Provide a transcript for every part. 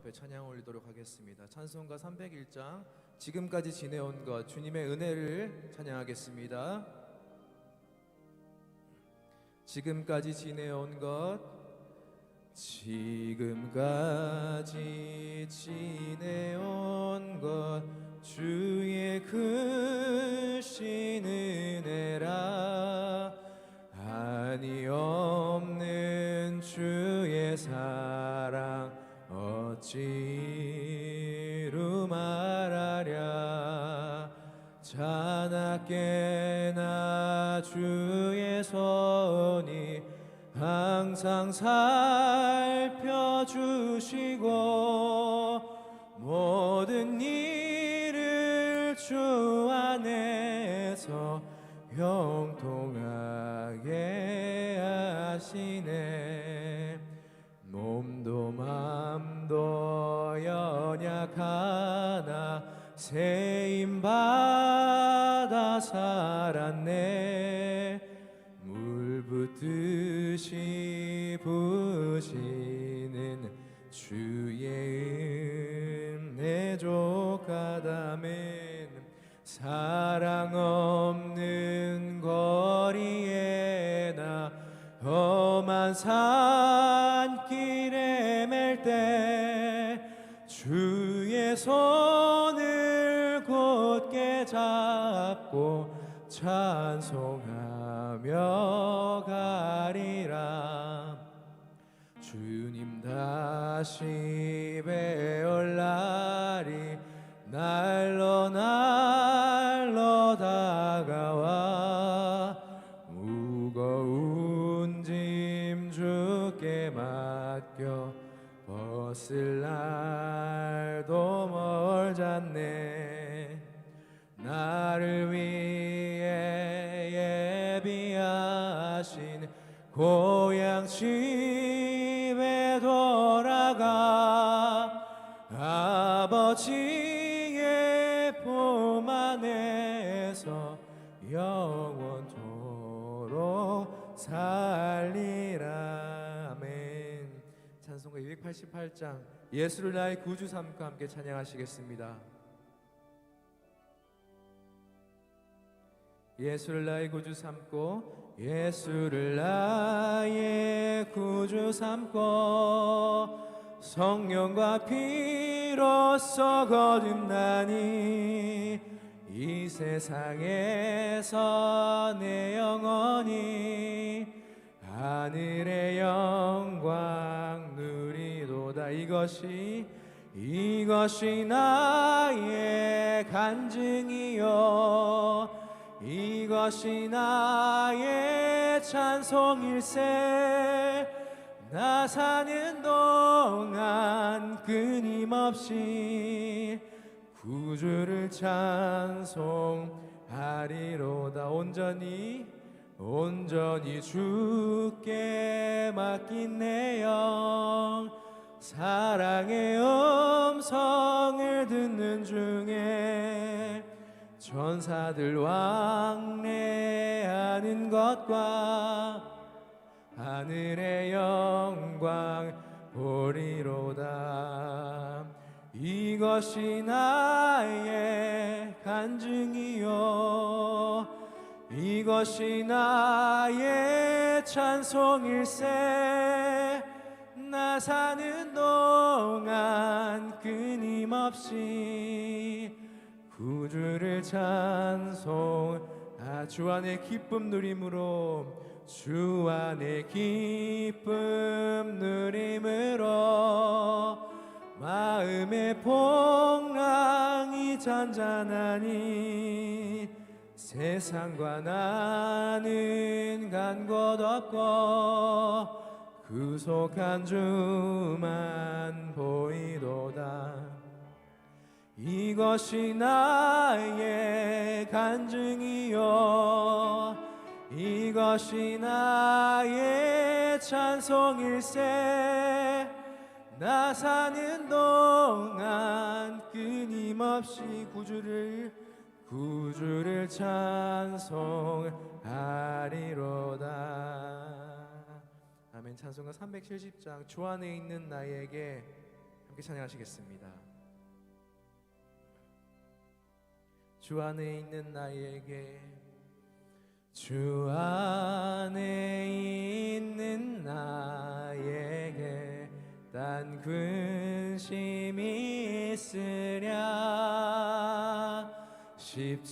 앞에 찬양 올리도록 하겠습니다. 찬송가 301장 지금까지 지내온 것 주님의 은혜를 찬양하겠습니다. 지금까지 지내온 것 지금까지 지내온 것 주의 크신 은혜라 한이 없는 주의 사랑 어찌로 말하랴 자나깨나 주의 손이 항상 살펴주시고 모든 일을 주 안에서 형통하게 하시네 몸도 맘도 연약하나 세임받아 살았네 물 붓듯이 부으시는 주의 은혜 족하다면 사랑 없는 거리에 나 험한 산길에 맬 때 주의 손을 곧게 잡고 찬송하며 가리라 주님 다시 배울 날이 날로 다가와 무거운 짐 주께 맡겨 벗을 날도 멀잖네 나를 위해 예비하신 고향 집에 돌아가 아버지의 품 안에서 영원토록 살리라 아멘. 찬송가 288장 예수를 나의 구주 삼고 함께 찬양하시겠습니다. 예수를 나의 구주 삼고 예수를 나의 구주 삼고 성령과 피로써 거듭나니 이 세상에서 내 영혼이 하늘의 영광 누리도다 이것이 나의 간증이요 이것이 나의 찬송일세 나 사는 동안 끊임없이 구주를 찬송하리로다 온전히 주께 맡긴 내 영 사랑의 음성을 듣는 중에 천사들 왕래하는 것과 하늘의 영광 보리로다 이것이 나의 간증이요 이것이 나의 찬송일세 나 사는 동안 끊임없이 구주를 찬송하 주 안의 기쁨 누림으로 주 안의 기쁨 누림으로 마음의 폭랑이 잔잔하니 세상과 나는 간 곳 없고 구속한 주만 보이도다 이것이 나의 간증이요 이것이 나의 찬송일세 나 사는 동안 끊임없이 구주를 찬송하리로다 아멘. 찬송가 370장 주 안에 있는 나에게 함께 찬양하시겠습니다. 주 안에 있는 나에게, 주 안에 있는 나에게 딴 근심이 있으랴. 십자가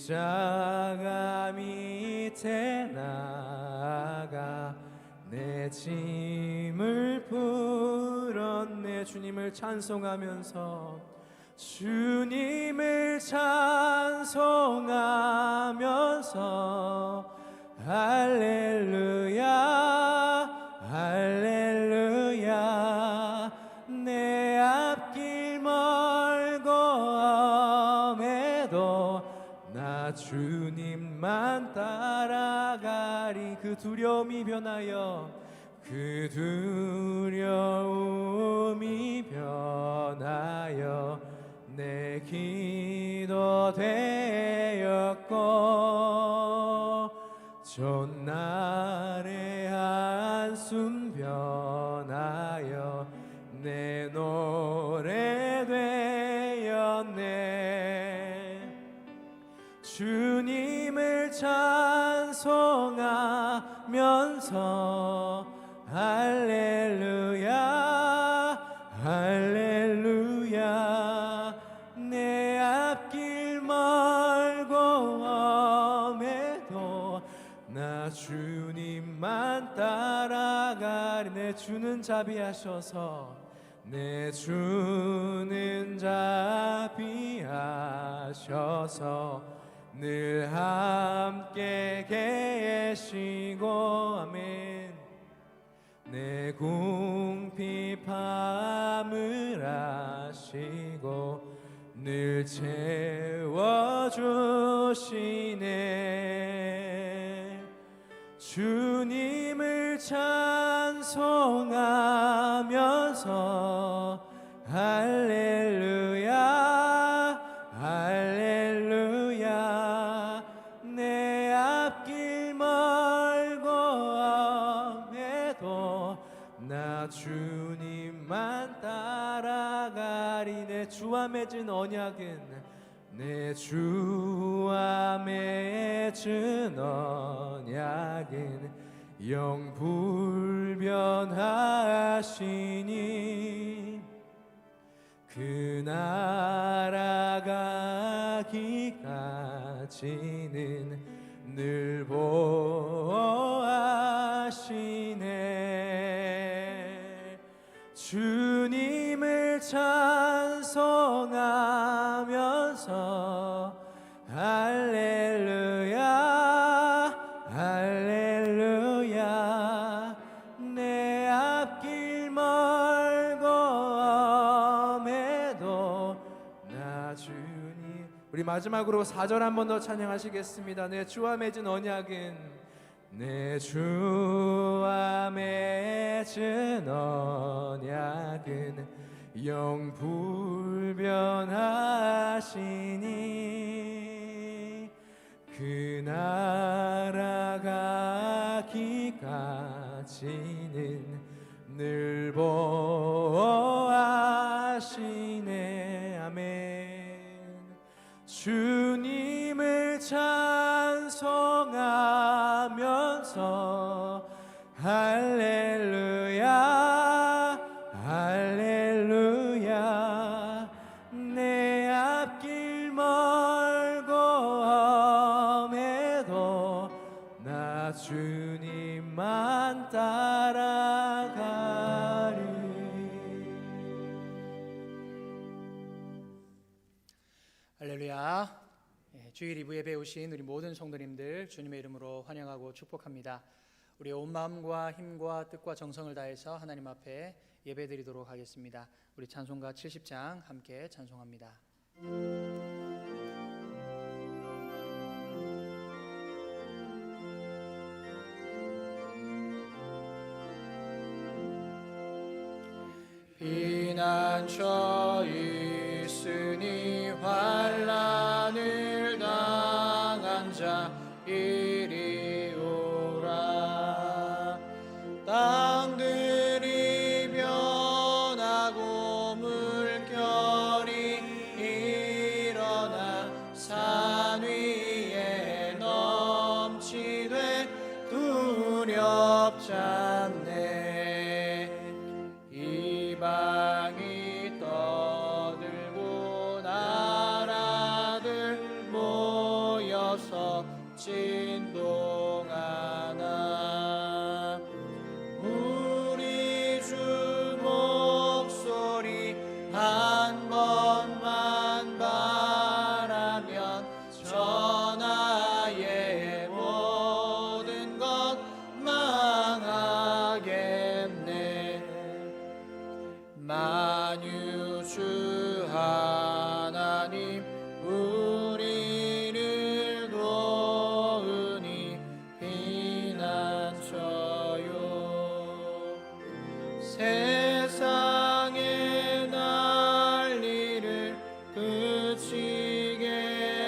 밑에 나아가 내 짐을 풀었네. 주님을 찬송하면서, 주님을 찬송하면서 할렐루야 할렐루야. 내 앞길 멀고 험해도 나 주님만 따라가리. 그 두려움이 변하여, 그 두려움이 변하여 내 기도 되었고, 전날의 한숨 변하여 내 노래 되었네. 주님을 찬송하면서 할렐루야 할렐루야. 내 앞길 멀고 험해도 나 주님만 따라가리. 내 주는 자비하셔서, 내 주는 자비하셔서 늘 함께 계시고, 아멘. 내 궁핍함을 아시고 늘 채워주시네. 주님을 찬송하면서 할렐루야 할렐루야. 내 앞길 멀고 험해도 나 주님만 따라가리. 내 주와 맺은 언약은, 내 주와 맺은 언약은 영불변하시니, 그 날아가기까지는 늘 보호하시네. 주님을 찬송하면서 할렐루야 할렐루야. 내 앞길 멀고 험해도 나 주님. 우리 마지막으로 4절 한 번 더 찬양하시겠습니다. 내 주와 맺은 언약은, 내 주와 맺은 언약은 영불변하시니, 그 날아가기까지는 늘 보호하시네. 아멘. 주님을 찬송하면서 할렐루야 할렐루야. 내 앞길 멀고 험해도 나 주님만 따라가리. 할렐루야. 주일 2부 예배에 오신 우리 모든 성도님들 주님의 이름으로 환영하고 축복합니다. 우리 온 마음과 힘과 뜻과 정성을 다해서 하나님 앞에 예배드리도록 하겠습니다. 우리 찬송가 70장 함께 찬송합니다. 피난처 있으니 환난을 당한 자 이리 오라. 땅들이 변하고 물 한 번만 바라면 전하의 모든 것 망하겠네. 만유주 하나님 우리를 도우니 피난처요. 세상의 난리를 그치게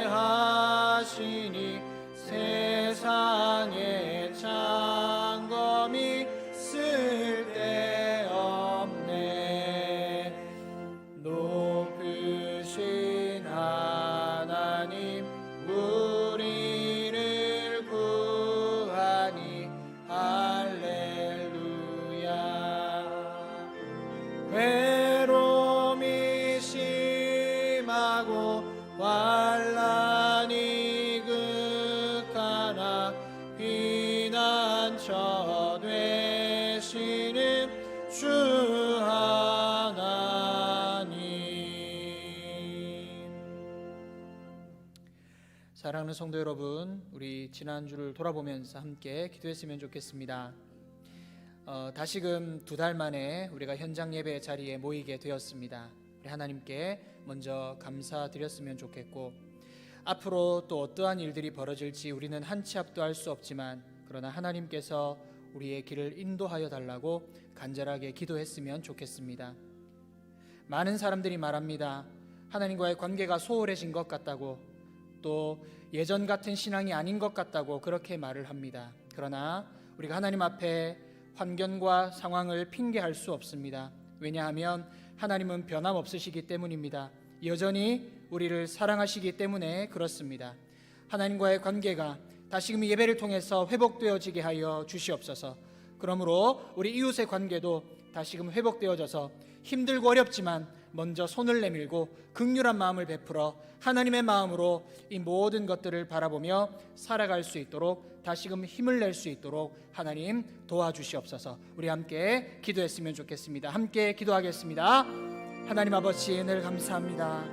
하시니 세상의 장검이 쓸데없네. 높으신 하나님 우리를 구하니 할렐루야. 외로움이 심하고 환난이 극하나 피난처 되시는 주 하나님. 사랑하는 성도 여러분, 우리 지난주를 돌아보면서 함께 기도했으면 좋겠습니다. 다시금 2달 만에 우리가 현장 예배 자리에 모이게 되었습니다. 우리 하나님께 먼저 감사드렸으면 좋겠고, 앞으로 또 어떠한 일들이 벌어질지 우리는 한 치 앞도 알 수 없지만, 그러나 하나님께서 우리의 길을 인도하여 달라고 간절하게 기도했으면 좋겠습니다. 많은 사람들이 말합니다. 하나님과의 관계가 소홀해진 것 같다고, 또 예전 같은 신앙이 아닌 것 같다고 그렇게 말을 합니다. 그러나 우리가 하나님 앞에 환경과 상황을 핑계할 수 없습니다. 왜냐하면 하나님은 변함없으시기 때문입니다. 여전히 우리를 사랑하시기 때문에 그렇습니다. 하나님과의 관계가 다시금 예배를 통해서 회복되어지게 하여 주시옵소서. 그러므로 우리 이웃의 관계도 다시금 회복되어져서 힘들고 어렵지만 먼저 손을 내밀고 긍휼한 마음을 베풀어 하나님의 마음으로 이 모든 것들을 바라보며 살아갈 수 있도록 다시금 힘을 낼 수 있도록 하나님 도와주시옵소서. 우리 함께 기도했으면 좋겠습니다. 함께 기도하겠습니다. 하나님 아버지, 은혜를 감사합니다.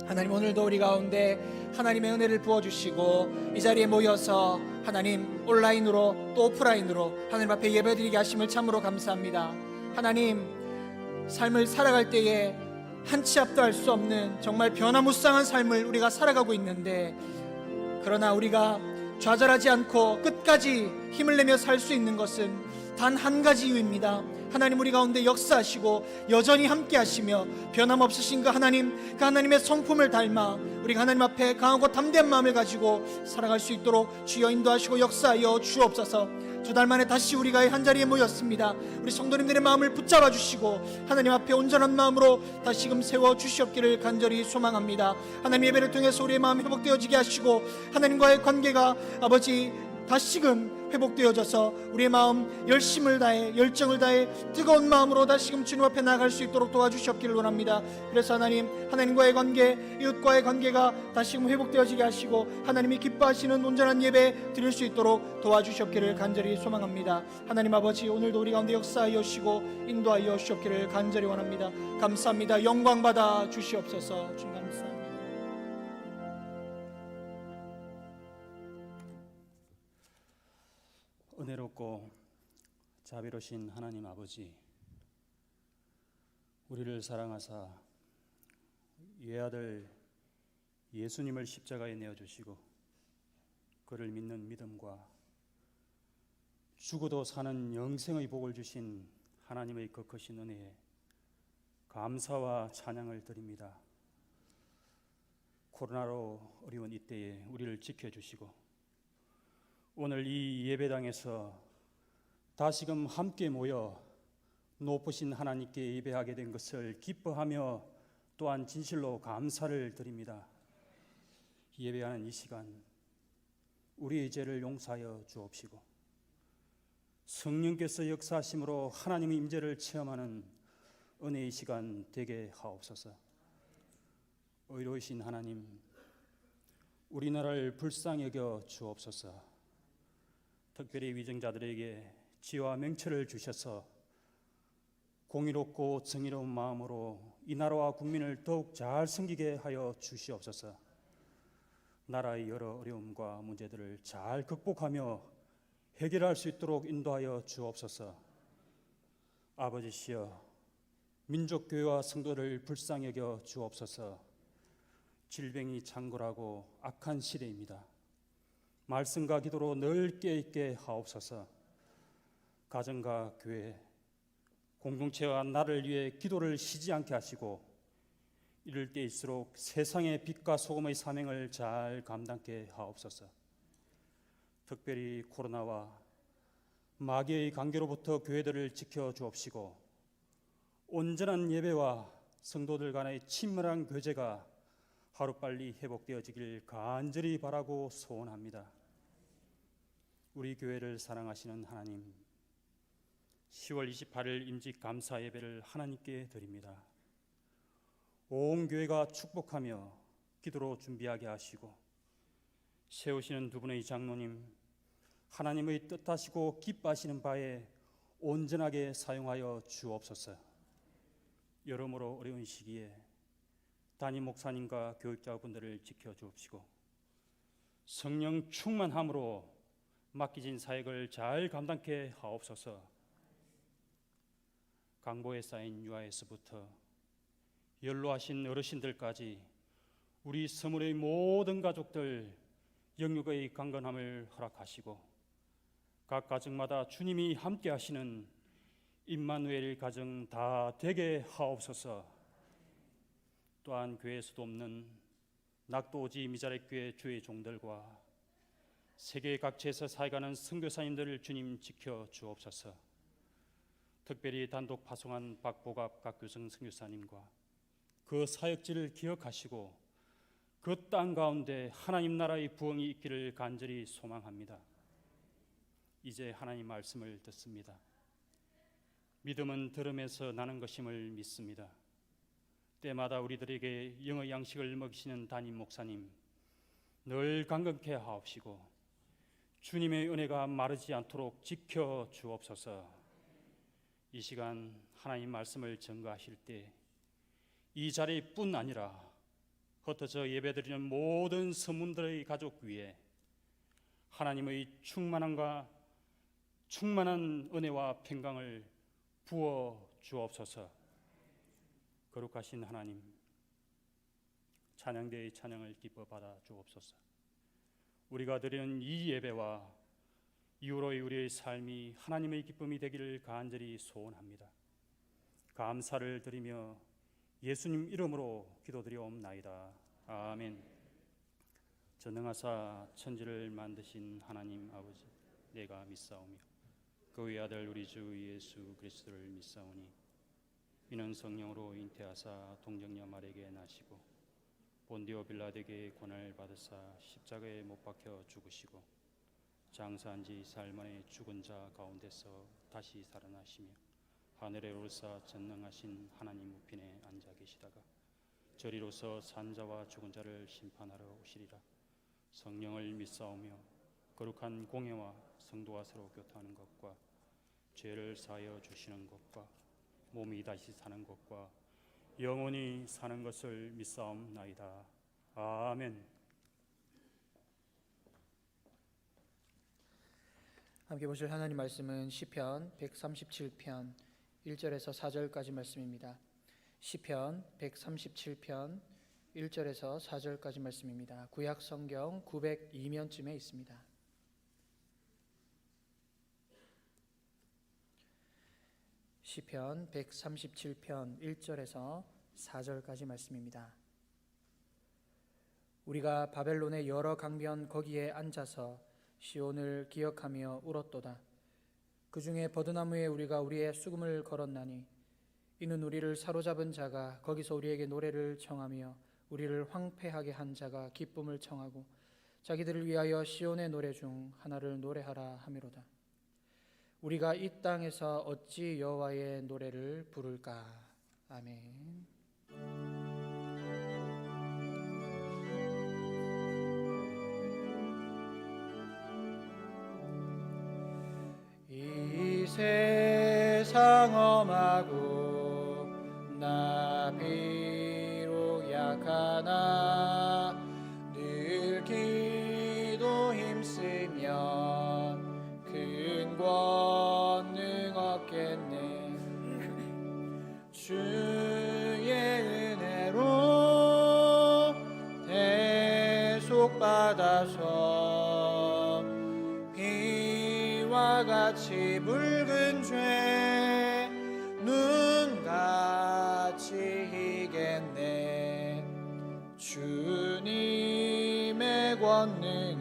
하나님, 오늘도 우리 가운데 하나님의 은혜를 부어주시고 이 자리에 모여서 하나님 온라인으로 또 오프라인으로 하나님 앞에 예배드리게 하심을 참으로 감사합니다. 하나님, 삶을 살아갈 때에 한 치 앞도 알 수 없는 정말 변화무쌍한 삶을 우리가 살아가고 있는데, 그러나 우리가 좌절하지 않고 끝까지 힘을 내며 살 수 있는 것은 단 한 가지 이유입니다. 하나님, 우리 가운데 역사하시고 여전히 함께 하시며 변함없으신 그 하나님의 성품을 닮아 우리가 하나님 앞에 강하고 담대한 마음을 가지고 살아갈 수 있도록 주여 인도하시고 역사하여 주옵소서. 2달 만에 다시 우리가 한자리에 모였습니다. 우리 성도님들의 마음을 붙잡아 주시고 하나님 앞에 온전한 마음으로 다시금 세워 주시옵기를 간절히 소망합니다. 하나님, 예배를 통해서 우리의 마음이 회복되어지게 하시고 하나님과의 관계가 아버지 다시금 회복되어져서 우리의 마음 열심을 다해 열정을 다해 뜨거운 마음으로 다시금 주님 앞에 나아갈 수 있도록 도와주시옵기를 원합니다. 그래서 하나님과의 관계, 이웃과의 관계가 다시금 회복되어지게 하시고 하나님이 기뻐하시는 온전한 예배 드릴 수 있도록 도와주시옵기를 간절히 소망합니다. 하나님 아버지, 오늘도 우리 가운데 역사하여 주시고 인도하여 주시옵기를 간절히 원합니다. 감사합니다. 영광 받아 주시옵소서. 주님 감사합니다. 은혜롭고 자비로우신 하나님 아버지, 우리를 사랑하사 외아들 예수님을 십자가에 내어주시고 그를 믿는 믿음과 죽어도 사는 영생의 복을 주신 하나님의 거크신 은혜에 감사와 찬양을 드립니다. 코로나로 어려운 이때에 우리를 지켜주시고 오늘 이 예배당에서 다시금 함께 모여 높으신 하나님께 예배하게 된 것을 기뻐하며 또한 진실로 감사를 드립니다. 예배하는 이 시간 우리의 죄를 용서하여 주옵시고 성령께서 역사하심으로 하나님의 임재를 체험하는 은혜의 시간 되게 하옵소서. 의로우신 하나님, 우리나라를 불쌍히 여겨 주옵소서. 특별히 위정자들에게 지혜와 명철을 주셔서 공의롭고 정의로운 마음으로 이 나라와 국민을 더욱 잘 섬기게 하여 주시옵소서. 나라의 여러 어려움과 문제들을 잘 극복하며 해결할 수 있도록 인도하여 주옵소서. 아버지시여, 민족교회와 성도를 불쌍히 여겨 주옵소서. 질병이 창궐하고 악한 시대입니다. 말씀과 기도로 늘 깨있게 하옵소서. 가정과 교회, 공동체와 나를 위해 기도를 쉬지 않게 하시고 이럴 때일수록 세상의 빛과 소금의 사명을 잘 감당케 하옵소서. 특별히 코로나와 마귀의 관계로부터 교회들을 지켜 주옵시고 온전한 예배와 성도들 간의 친밀한 교제가 하루빨리 회복되어지길 간절히 바라고 소원합니다. 우리 교회를 사랑하시는 하나님, 10월 28일 임직 감사 예배를 하나님께 드립니다. 온 교회가 축복하며 기도로 준비하게 하시고 세우시는 두 분의 장로님, 하나님의 뜻하시고 기뻐하시는 바에 온전하게 사용하여 주옵소서. 여러모로 어려운 시기에 담임 목사님과 교육자분들을 지켜 주옵시고 성령 충만함으로 맡기진 사역을 잘 감당케 하옵소서. 강보에 쌓인 유아에서부터 연로하신 어르신들까지 우리 서물의 모든 가족들 영육의 강건함을 허락하시고 각 가정마다 주님이 함께 하시는 임마누엘 가정 다 되게 하옵소서. 또한 교회에서도 없는 낙도오지 미자렉교회 주의 종들과 세계 각지에서 사역하는 선교사님들을 주님 지켜 주옵소서. 특별히 단독 파송한 박보갑 각교성 선교사님과 그 사역지를 기억하시고 그 땅 가운데 하나님 나라의 부흥이 있기를 간절히 소망합니다. 이제 하나님 말씀을 듣습니다. 믿음은 들음에서 나는 것임을 믿습니다. 때마다 우리들에게 영의 양식을 먹이시는 담임 목사님, 늘 강건케 하옵시고 주님의 은혜가 마르지 않도록 지켜 주옵소서. 이 시간 하나님 말씀을 전가하실 때 이 자리뿐 아니라 흩어져 예배드리는 모든 성문들의 가족 위에 하나님의 충만한 은혜와 평강을 부어 주옵소서. 거룩하신 하나님, 찬양대의 찬양을 기뻐 받아 주옵소서. 우리가 드리는 이 예배와 이후로의 우리의 삶이 하나님의 기쁨이 되기를 간절히 소원합니다. 감사를 드리며 예수님 이름으로 기도드리옵나이다. 아멘. 전능하사 천지를 만드신 하나님 아버지, 내가 믿사오며 그의 아들 우리 주 예수 그리스도를 믿사오니 이는 성령으로 잉태하사 동정녀 마리아에게 나시고 본디오 빌라도에게 고난을 받으사 십자가에 못 박혀 죽으시고 장사한 지 사흘 만에 죽은 자 가운데서 다시 살아나시며 하늘에 오르사 전능하신 하나님 우편에 앉아 계시다가 저리로서 산 자와 죽은 자를 심판하러 오시리라. 성령을 믿사오며 거룩한 공예와 성도와 서로 교통하는 것과 죄를 사하여 주시는 것과 몸이 다시 사는 것과 영원히 사는 것을 믿사옵나이다. 아멘. 함께 보실 하나님 말씀은 시편 137편 1절에서 4절까지 말씀입니다. 시편 137편 1절에서 4절까지 말씀입니다. 구약 성경 902면쯤에 있습니다. 시편 137편 1절에서 4절까지 말씀입니다. 우리가 바벨론의 여러 강변 거기에 앉아서 시온을 기억하며 울었도다. 그 중에 버드나무에 우리가 우리의 수금을 걸었나니 이는 우리를 사로잡은 자가 거기서 우리에게 노래를 청하며 우리를 황폐하게 한 자가 기쁨을 청하고 자기들을 위하여 시온의 노래 중 하나를 노래하라 하미로다. 우리가 이 땅에서 어찌 여호와의 노래를 부를까. 아멘. 이 세상 험하고 나비 약하나 늘 기도 힘쓰면 큰 권능 얻겠네. 주의 은혜로 대속받아서 비와 같이 붉은 죄 눈같이 희겠네. 주님의 권능은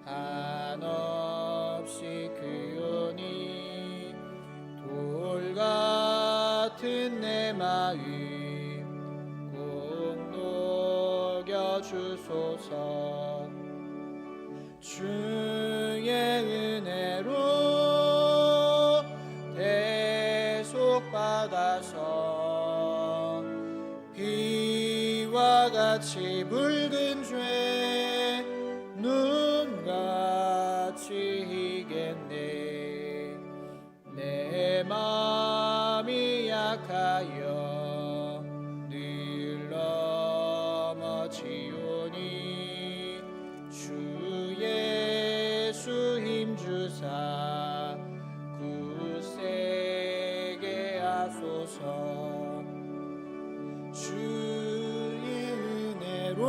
한없이 크오니 돌 같은 내 마음 꼭 녹여주소서. 주의 은혜로 대속받아서 비와 같이 붉은 죄 눈같이 희겠네. 내 마음이 약하여 늘 넘어지오니 주 예수 힘주사 굳세게 하소서. 주의 은혜로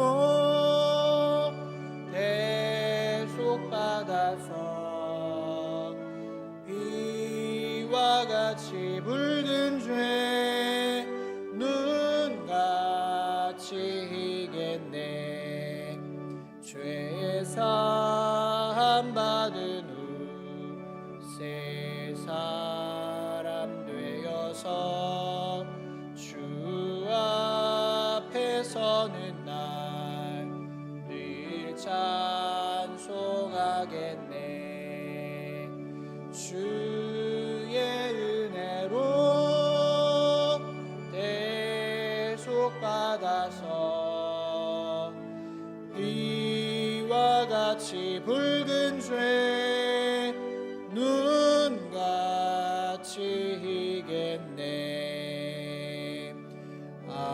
대속받아서 비와 같이 붉은 죄 눈같이 희겠네. 죄 사함 받은 후 새 사람 되어서 주 앞에 서는 날 늘 찬송하겠네. 주의 은혜로 대속받아서 비와 같이 붉은 죄 눈같이 희겠네. 아멘.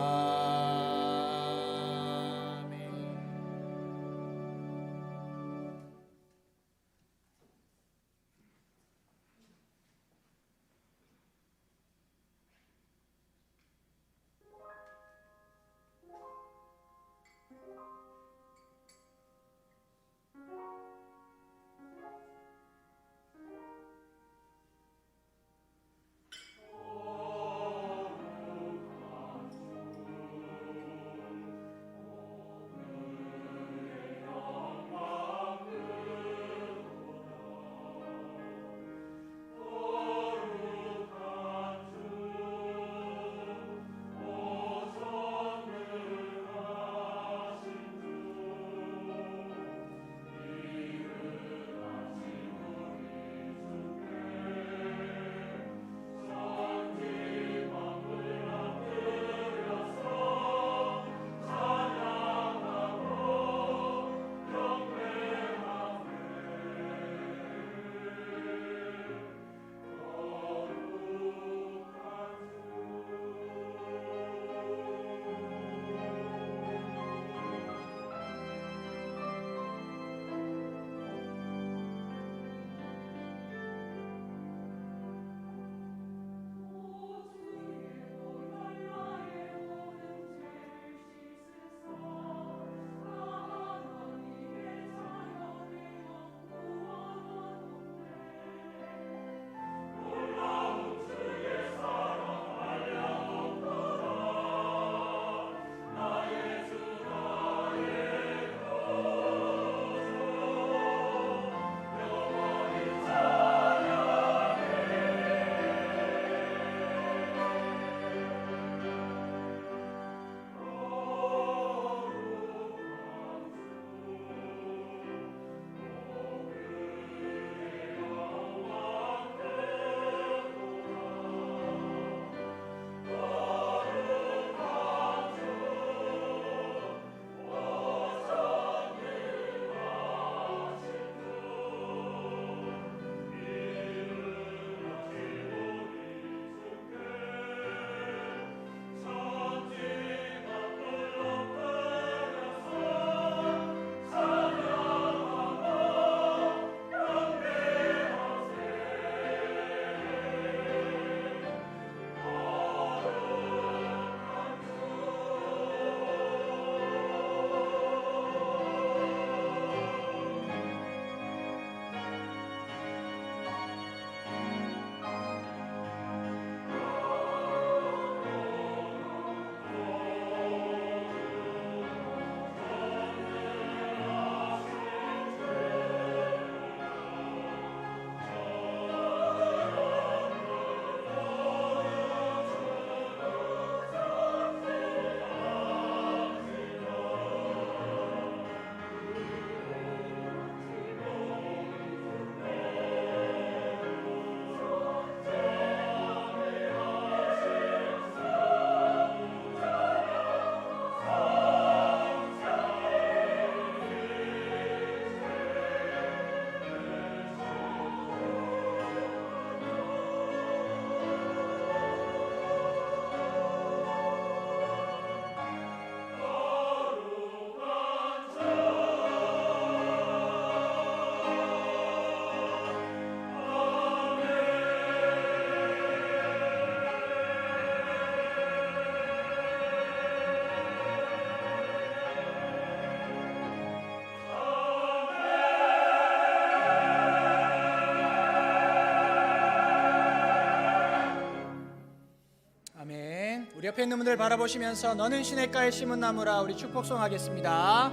우리 옆에 있는 분들 바라보시면서 너는 시냇가에 심은 나무라 우리 축복송 하겠습니다.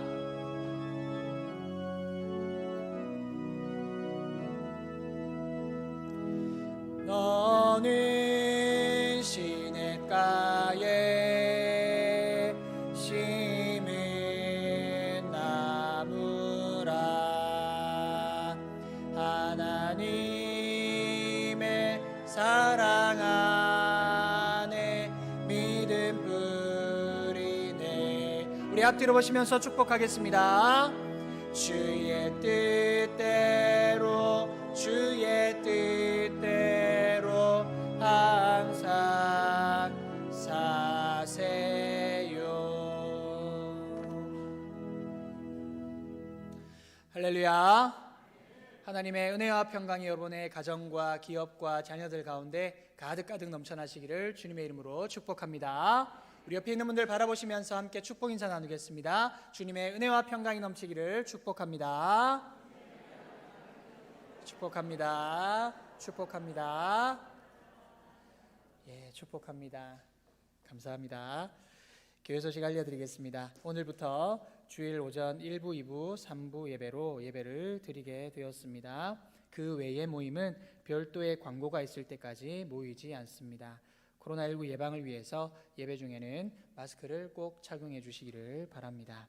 너는 시냇가에 심은 나무라 하나님의 사랑 안에 믿음 뿌리네. 우리 앞뒤로 보시면서 축복하겠습니다. 주의 뜻대로 주의 뜻대로 항상 사세요. 할렐루야. 하나님의 은혜와 평강이 여러분의 가정과 기업과 자녀들 가운데 가득가득 넘쳐나시기를 주님의 이름으로 축복합니다. 우리 옆에 있는 분들 바라보시면서 함께 축복 인사 나누겠습니다. 주님의 은혜와 평강이 넘치기를 축복합니다. 축복합니다. 축복합니다. 예, 축복합니다. 감사합니다. 교회 소식 알려드리겠습니다. 오늘부터 주일 오전 1부, 2부, 3부 예배로 예배를 드리게 되었습니다. 그 외의 모임은 별도의 광고가 있을 때까지 모이지 않습니다. 코로나19 예방을 위해서 예배 중에는 마스크를 꼭 착용해 주시기를 바랍니다.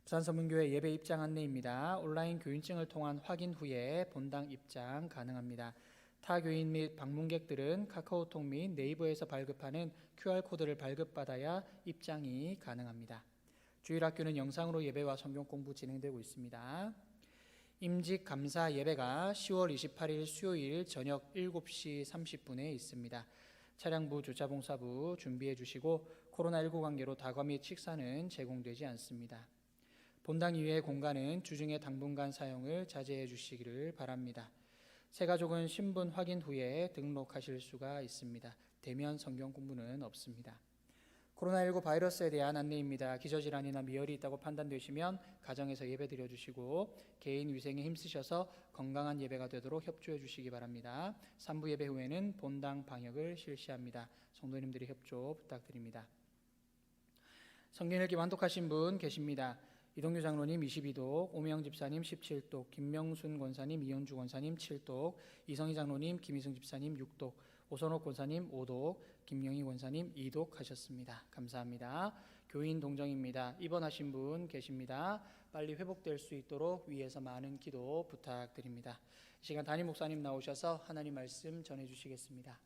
부산서문교회 예배 입장 안내입니다. 온라인 교인증을 통한 확인 후에 본당 입장 가능합니다. 타 교인 및 방문객들은 카카오톡 및 네이버에서 발급하는 QR코드를 발급받아야 입장이 가능합니다. 주일학교는 영상으로 예배와 성경 공부 진행되고 있습니다. 임직 감사 예배가 10월 28일 수요일 저녁 7시 30분에 있습니다. 차량부, 주차봉사부 준비해 주시고 코로나19 관계로 다과 및 식사는 제공되지 않습니다. 본당 이외의 공간은 주중에 당분간 사용을 자제해 주시기를 바랍니다. 새가족은 신분 확인 후에 등록하실 수가 있습니다. 대면 성경 공부는 없습니다. 코로나19 바이러스에 대한 안내입니다. 기저질환이나 미열이 있다고 판단되시면 가정에서 예배 드려주시고 개인 위생에 힘쓰셔서 건강한 예배가 되도록 협조해 주시기 바랍니다. 3부 예배 후에는 본당 방역을 실시합니다. 성도님들의 협조 부탁드립니다. 성경 읽기 완독하신 분 계십니다. 이동규 장로님 22독, 오명 집사님 17독, 김명순 권사님, 이현주 권사님 7독, 이성희 장로님, 김희승 집사님 6독, 오선옥 권사님 5독, 김영희 권사님 2독 하셨습니다. 감사합니다. 교인 동정입니다. 입원하신 분 계십니다. 빨리 회복될 수 있도록 위에서 많은 기도 부탁드립니다. 이 시간 담임 목사님 나오셔서 하나님 말씀 전해주시겠습니다.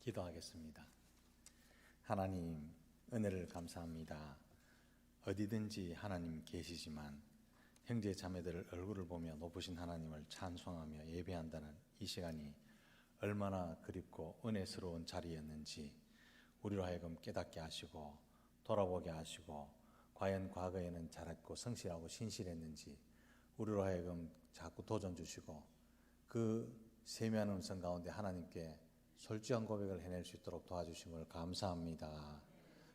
기도하겠습니다. 하나님, 은혜를 감사합니다. 어디든지 하나님 계시지만 형제 자매들 얼굴을 보며 높으신 하나님을 찬송하며 예배한다는 이 시간이 얼마나 그립고 은혜스러운 자리였는지 우리로 하여금 깨닫게 하시고 돌아보게 하시고 과연 과거에는 잘했고 성실하고 신실했는지 우리로 하여금 자꾸 도전 주시고 그 세미한 음성 가운데 하나님께 솔직한 고백을 해낼 수 있도록 도와주심을 감사합니다.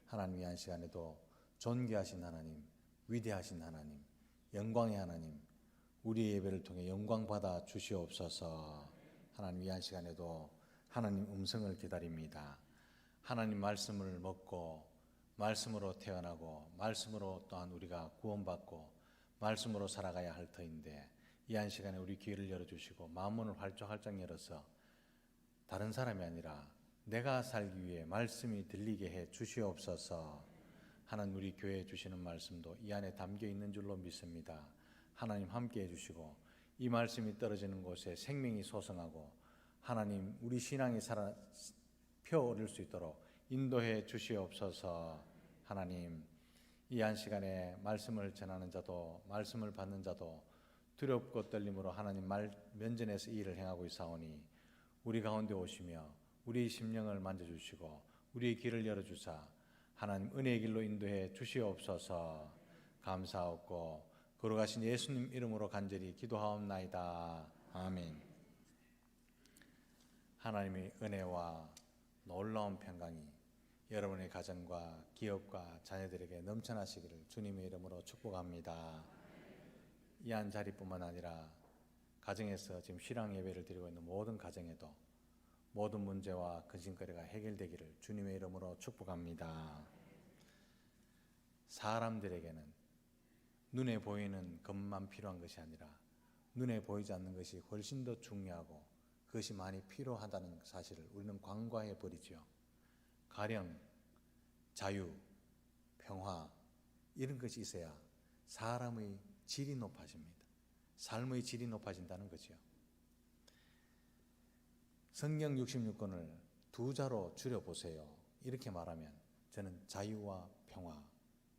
하나님, 이 한 시간에도 존귀하신 하나님, 위대하신 하나님, 영광의 하나님, 우리의 예배를 통해 영광 받아 주시옵소서. 하나님, 이 한 시간에도 하나님 음성을 기다립니다. 하나님 말씀을 먹고 말씀으로 태어나고 말씀으로 또한 우리가 구원받고 말씀으로 살아가야 할 터인데 이 한 시간에 우리 귀를 열어주시고 마음문을 활짝 열어서 다른 사람이 아니라 내가 살기 위해 말씀이 들리게 해 주시옵소서. 하나님, 우리 교회에 주시는 말씀도 이 안에 담겨 있는 줄로 믿습니다. 하나님 함께 해주시고 이 말씀이 떨어지는 곳에 생명이 솟아나고 하나님 우리 신앙이 피어오를 수 있도록 인도해 주시옵소서. 하나님, 이 한 시간에 말씀을 전하는 자도 말씀을 받는 자도 두렵고 떨림으로 하나님 말 면전에서 이 일을 행하고 있사오니 우리 가운데 오시며 우리 심령을 만져주시고 우리의 길을 열어주사 하나님 은혜의 길로 인도해 주시옵소서. 감사하옵고 걸어가신 예수님 이름으로 간절히 기도하옵나이다. 아멘. 하나님의 은혜와 놀라운 평강이 여러분의 가정과 기업과 자녀들에게 넘쳐나시기를 주님의 이름으로 축복합니다. 이 한 자리뿐만 아니라 가정에서 지금 신앙 예배를 드리고 있는 모든 가정에도 모든 문제와 근심거리가 해결되기를 주님의 이름으로 축복합니다. 사람들에게는 눈에 보이는 것만 필요한 것이 아니라 눈에 보이지 않는 것이 훨씬 더 중요하고 그것이 많이 필요하다는 사실을 우리는 간과해 버리죠. 가령 자유, 평화 이런 것이 있어야 사람의 질이 높아집니다. 삶의 질이 높아진다는 거죠. 성경 66권을 두 자로 줄여보세요. 이렇게 말하면 저는 자유와 평화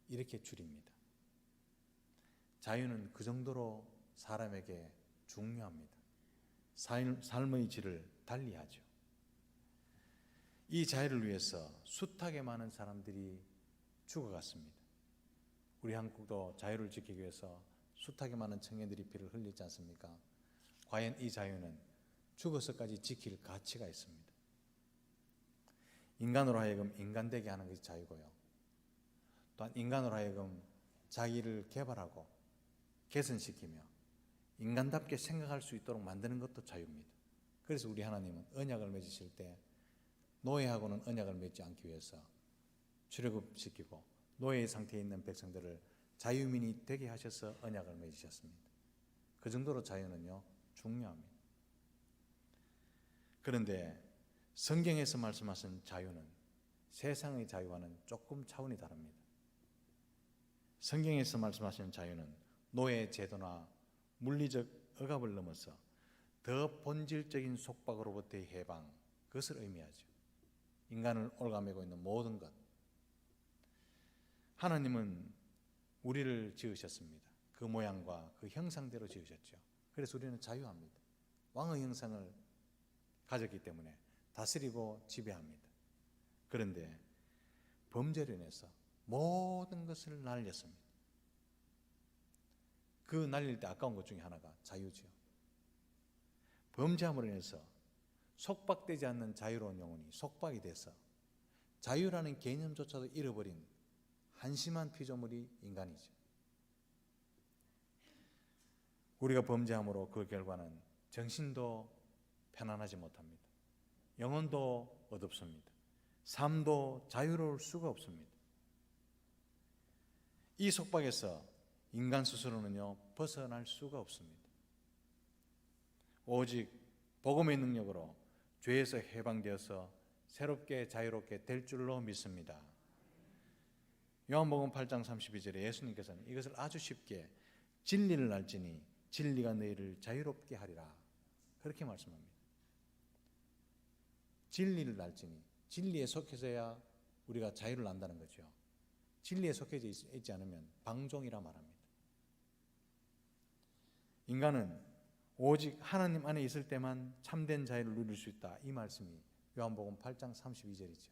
이렇게 줄입니다. 자유는 그 정도로 사람에게 중요합니다. 삶의 질을 달리하죠. 이 자유를 위해서 숱하게 많은 사람들이 죽어갔습니다. 우리 한국도 자유를 지키기 위해서 숱하게 많은 청년들이 피를 흘리지 않습니까? 과연 이 자유는 죽어서까지 지킬 가치가 있습니다. 인간으로 하여금 인간되게 하는 것이 자유고요. 또한 인간으로 하여금 자기를 개발하고 개선시키며 인간답게 생각할 수 있도록 만드는 것도 자유입니다. 그래서 우리 하나님은 언약을 맺으실 때 노예하고는 언약을 맺지 않기 위해서 출애굽시키고 노예의 상태에 있는 백성들을 자유민이 되게 하셔서 언약을 맺으셨습니다. 그 정도로 자유는요 중요합니다. 그런데 성경에서 말씀하신 자유는 세상의 자유와는 조금 차원이 다릅니다. 성경에서 말씀하시는 자유는 노예 제도나 물리적 억압을 넘어서 더 본질적인 속박으로부터의 해방, 그것을 의미하죠. 인간을 얽아매고 있는 모든 것. 하나님은 우리를 지으셨습니다. 그 모양과 그 형상대로 지으셨죠. 그래서 우리는 자유합니다. 왕의 형상을 가졌기 때문에 다스리고 지배합니다. 그런데 범죄로 인해서 모든 것을 날렸습니다. 그 날릴 때 아까운 것 중에 하나가 자유죠. 범죄함으로 인해서 속박되지 않는 자유로운 영혼이 속박이 돼서 자유라는 개념조차도 잃어버린 한심한 피조물이 인간이죠. 우리가 범죄함으로 그 결과는 정신도 편안하지 못합니다. 영혼도 어둡습니다. 삶도 자유로울 수가 없습니다. 이 속박에서 인간 스스로는요 벗어날 수가 없습니다. 오직 복음의 능력으로 죄에서 해방되어서 새롭게 자유롭게 될 줄로 믿습니다. 요한복음 8장 32절에 예수님께서는 이것을 아주 쉽게 진리를 알지니 진리가 너희를 자유롭게 하리라 그렇게 말씀합니다. 진리를 알지니 진리에 속해서야 우리가 자유를 안다는 거죠. 진리에 속해져 있지 않으면 방종이라 말합니다. 인간은 오직 하나님 안에 있을 때만 참된 자유를 누릴 수 있다. 이 말씀이 요한복음 8장 32절이죠.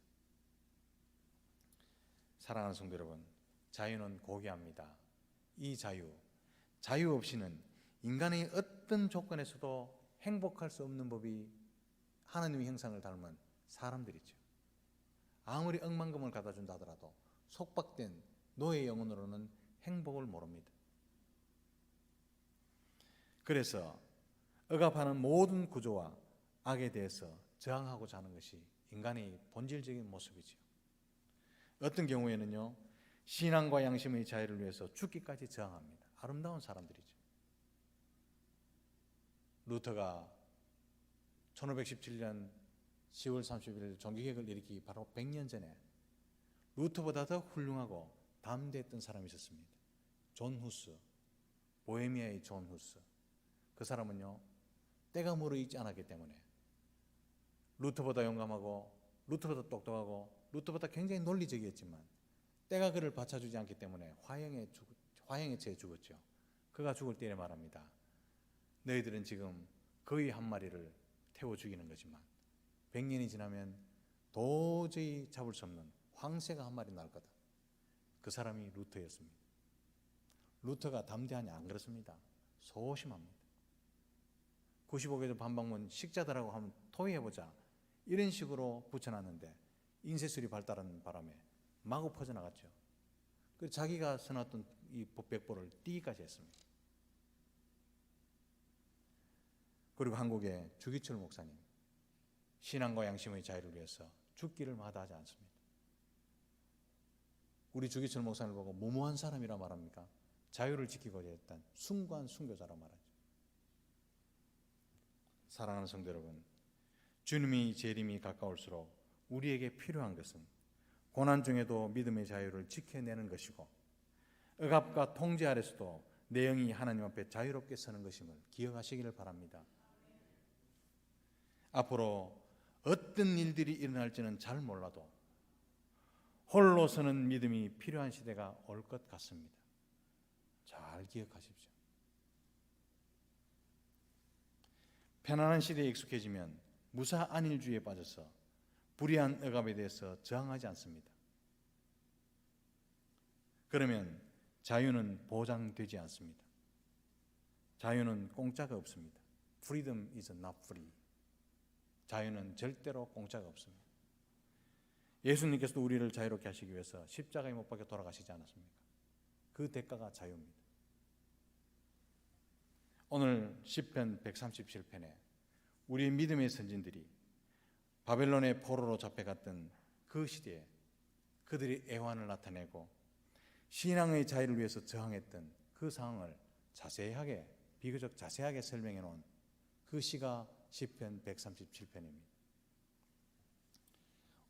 사랑하는 성도 여러분, 자유는 고귀합니다. 이 자유 없이는 인간의 어떤 조건에서도 행복할 수 없는 법이 하나님의 형상을 닮은 사람들이죠. 아무리 억만금을 갖다 준다 하더라도 속박된 노예 영혼으로는 행복을 모릅니다. 그래서 억압하는 모든 구조와 악에 대해서 저항하고자 하는 것이 인간의 본질적인 모습이죠. 어떤 경우에는요 신앙과 양심의 자유를 위해서 죽기까지 저항합니다. 아름다운 사람들이죠. 루터가 1517년 10월 30일 종교개혁을 일으키기 바로 100년 전에 루터보다 더 훌륭하고 담대했던 사람이 있었습니다. 존 후스, 보헤미아의 존 후스. 그 사람은요 때가 무르익지 않았기 때문에 루터보다 용감하고 루터보다 똑똑하고 루터보다 굉장히 논리적이었지만 때가 그를 받쳐주지 않기 때문에 화형에 처해 죽었죠. 그가 죽을 때에 말합니다. 너희들은 지금 거의 한 마리를 태워 죽이는 거지만 100년이 지나면 도저히 잡을 수 없는 황새가 한 마리 날 거다. 그 사람이 루터였습니다. 루터가 담대하냐? 안 그렇습니다. 소심합니다. 95개도 반박문 식자들하고 한번 토의해보자 이런 식으로 붙여놨는데 인쇄술이 발달하는 바람에 마구 퍼져나갔죠. 그래서 자기가 써놨던 이 백보를 띄기까지 했습니다. 그리고 한국의 주기철 목사님, 신앙과 양심의 자유를 위해서 죽기를 마다하지 않습니다. 우리 주기철 목사님을 보고 무모한 사람이라 말합니까? 자유를 지키고자 했던 숭고한 순교자라 말하죠. 사랑하는 성도 여러분, 주님이 재림이 가까울수록 우리에게 필요한 것은 고난 중에도 믿음의 자유를 지켜내는 것이고 억압과 통제 아래서도 내 영이 하나님 앞에 자유롭게 서는 것임을 기억하시기를 바랍니다. 앞으로 어떤 일들이 일어날지는 잘 몰라도 홀로 서는 믿음이 필요한 시대가 올 것 같습니다. 잘 기억하십시오. 편안한 시대에 익숙해지면 무사 안일주의에 빠져서 불의한 억압에 대해서 저항하지 않습니다. 그러면 자유는 보장되지 않습니다. 자유는 공짜가 없습니다. Freedom is not free. 자유는 절대로 공짜가 없습니다. 예수님께서도 우리를 자유롭게 하시기 위해서 십자가에 못 박혀 돌아가시지 않았습니까? 그 대가가 자유입니다. 오늘 시편 137편에 우리 믿음의 선진들이 바벨론의 포로로 잡혀갔던 그 시대에 그들이 애환을 나타내고 신앙의 자유를 위해서 저항했던 그 상황을 자세하게, 비교적 자세하게 설명해 놓은 그 시가 시편 137편입니다.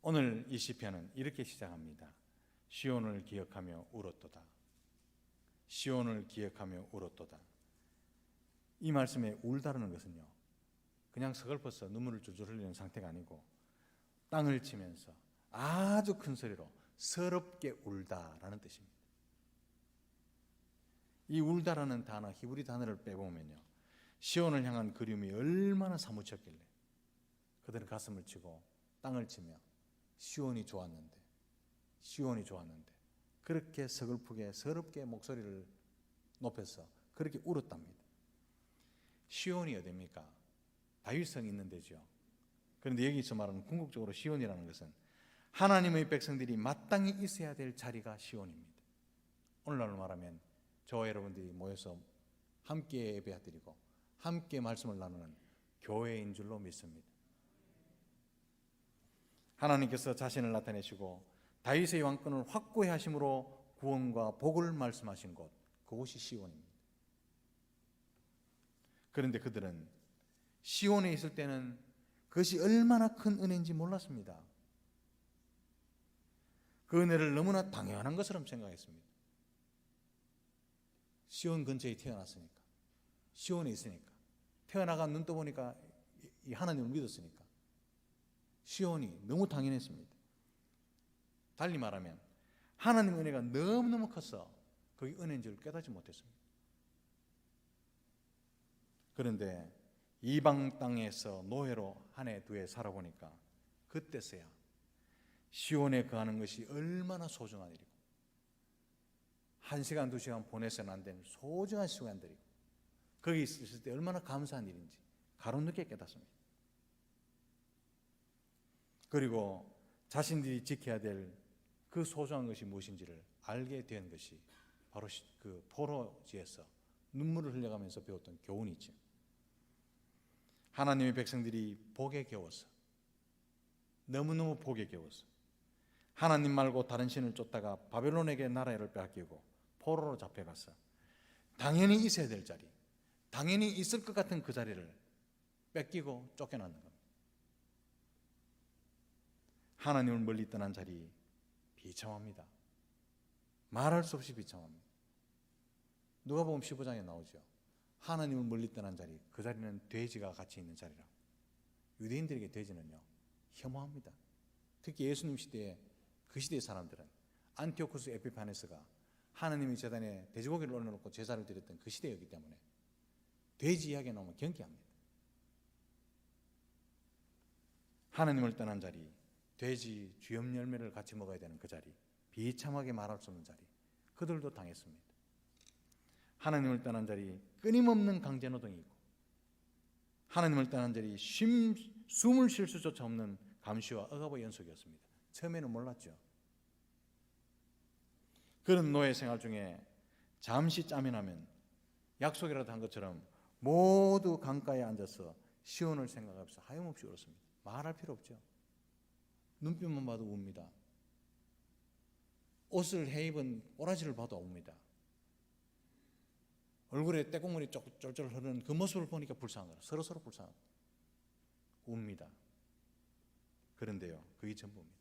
오늘 이 시편은 이렇게 시작합니다. 시온을 기억하며 울었도다. 시온을 기억하며 울었도다. 이 말씀에 울다라는 것은요, 그냥 서글퍼서 눈물을 줄줄 흘리는 상태가 아니고 땅을 치면서 아주 큰 소리로 서럽게 울다라는 뜻입니다. 이 울다라는 단어, 히브리 단어를 빼보면요, 시온을 향한 그리움이 얼마나 사무쳤길래 그들은 가슴을 치고 땅을 치며 시온이 좋았는데 그렇게 서글프게 서럽게 목소리를 높여서 그렇게 울었답니다. 시온이 어디입니까? 다윗성이 있는 데죠. 그런데 여기서 말하는 궁극적으로 시온이라는 것은 하나님의 백성들이 마땅히 있어야 될 자리가 시온입니다. 오늘날로 말하면 저와 여러분들이 모여서 함께 예배드리고 함께 말씀을 나누는 교회인 줄로 믿습니다. 하나님께서 자신을 나타내시고 다윗의 왕권을 확고히 하심으로 구원과 복을 말씀하신 곳, 그곳이 시온입니다. 그런데 그들은 시온에 있을 때는 그것이 얼마나 큰 은혜인지 몰랐습니다. 그 은혜를 너무나 당연한 것처럼 생각했습니다. 시온 근처에 태어났으니까, 시온에 있으니까, 태어나가 눈 떠보니까 이 하나님을 믿었으니까 시온이 너무 당연했습니다. 달리 말하면 하나님의 은혜가 너무너무 커서 그게 은혜인 줄 깨닫지 못했습니다. 그런데 이방 땅에서 노예로 한 해 두 해 살아보니까 그때서야 시온에 거하는 것이 얼마나 소중한 일이고 1시간 2시간 보내서는 안 되는 소중한 시간들이고 거기 있을 때 얼마나 감사한 일인지 가로늦게 깨닫습니다. 그리고 자신들이 지켜야 될 그 소중한 것이 무엇인지를 알게 된 것이 바로 그 포로지에서 눈물을 흘려가면서 배웠던 교훈이죠. 하나님의 백성들이 복에 겨워서, 너무너무 복에 겨워서 하나님 말고 다른 신을 쫓다가 바벨론에게 나라를 빼앗기고 포로로 잡혀가서 당연히 있어야 될 자리, 당연히 있을 것 같은 그 자리를 뺏기고 쫓겨나는 겁니다. 하나님을 멀리 떠난 자리 비참합니다. 말할 수 없이 비참합니다. 누가복음 15장에 나오죠. 하나님을 멀리 떠난 자리, 그 자리는 돼지가 같이 있는 자리라고. 유대인들에게 돼지는요 혐오합니다. 특히 예수님 시대에 그 시대의 사람들은 안티오쿠스 에피파네스가 하나님의 제단에 돼지고기를 올려놓고 제사를 드렸던 그 시대였기 때문에 돼지 이야기가 나오면 경계합니다. 하나님을 떠난 자리, 돼지 주염 열매를 같이 먹어야 되는 그 자리, 비참하게 말할 수 없는 자리, 그들도 당했습니다. 하나님을 떠난 자리, 끊임없는 강제노동이고 하나님을 떠난 자리, 숨을 쉴 수조차 없는 감시와 억압의 연속이었습니다. 처음에는 몰랐죠. 그런 노예 생활 중에 잠시 짬이 나면 약속이라도 한 것처럼 모두 강가에 앉아서 시온을 생각하면서 하염없이 울었습니다. 말할 필요 없죠. 눈빛만 봐도 웁니다. 옷을 해입은 꼬라지를 봐도 웁니다. 얼굴에 떼국물이 쫄쫄 흐르는 그 모습을 보니까 불쌍한 거라. 서로 불쌍하고 웁니다. 그런데요, 그게 전부입니다.